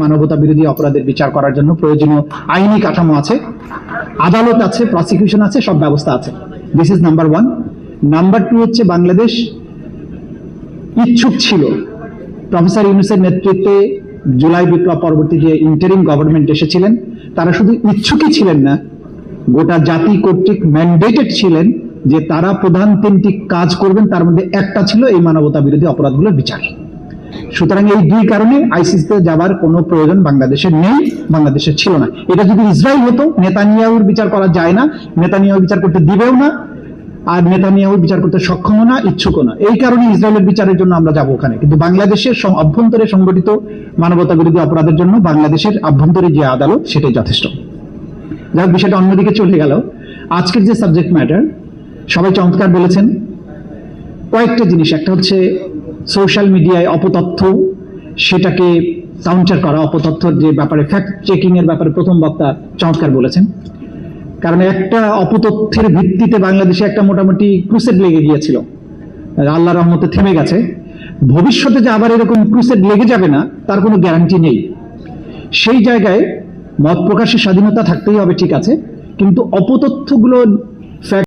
মানবতা বিরোধী অপরাধের বিচার করার জন্য প্রয়োজনীয় আইনি কাঠামো আছে, আদালত আছে, প্রসিকিউশন আছে, সব ব্যবস্থা আছে। This is number one. Number two হচ্ছে বাংলাদেশ ইচ্ছুক ছিল, প্রফেসর ইউনূসের নেতৃত্বে জুলাই বিপ্লব পরবর্তী যে ইন্টারিম গভর্নমেন্ট এসেছিলেন, তারা শুধু ইচ্ছুকই ছিলেন না, গোটা জাতি কর্তৃক ম্যান্ডেটেড ছিলেন যে তারা প্রধান তিনটি কাজ করবেন, তার মধ্যে একটা ছিল এই মানবতা বিরোধী অপরাধগুলোর বিচার। সুতরাং এই দুই কারণে আইসিসিতে যাবার কোনো প্রয়োজন বাংলাদেশের নেই, বাংলাদেশের ছিল না। এটা যদি ইসরায়েল হতো, নেতানিয়াহুর বিচার করা যায় না, নেতানিয়াহু বিচার করতে দিবেও না, আর নেতানিয়াহু বিচার করতে সক্ষম না, ইচ্ছুকও না। এই কারণে ইসরায়েলের বিচারের জন্য আমরা যাব ওখানে। কিন্তু বাংলাদেশের অভ্যন্তরে সংগঠিত মানবতা বিরোধী অপরাধের জন্য বাংলাদেশের আভ্যন্তরে যে আদালত, সেটাই যথেষ্ট। যাক, বিষয়টা অন্যদিকে চলে গেল। আজকের যে সাবজেক্ট ম্যাটার, সবাই চমৎকার বলেছেন কয়েকটা জিনিস। একটা হচ্ছে সোশ্যাল মিডিয়ায় অপতথ্য, সেটাকে কাউন্টার করা, অপতথ্যের যে ব্যাপারে ফ্যাক্ট চেকিং এর ব্যাপারে প্রথম বক্তা চমৎকার বলেছেন। কারণ একটা অপতথ্যের ভিত্তিতে বাংলাদেশে একটা মোটামুটি ক্রুসেড লেগে গিয়েছিল, আল্লাহ রহমতে থেমে গেছে। ভবিষ্যতে যে আবার এরকম ক্রুসেড লেগে যাবে না তার কোনো গ্যারান্টি নেই। সেই জায়গায় মত প্রকাশের স্বাধীনতা থাকতেই হবে, ঠিক আছে, কিন্তু অপতথ্যগুলো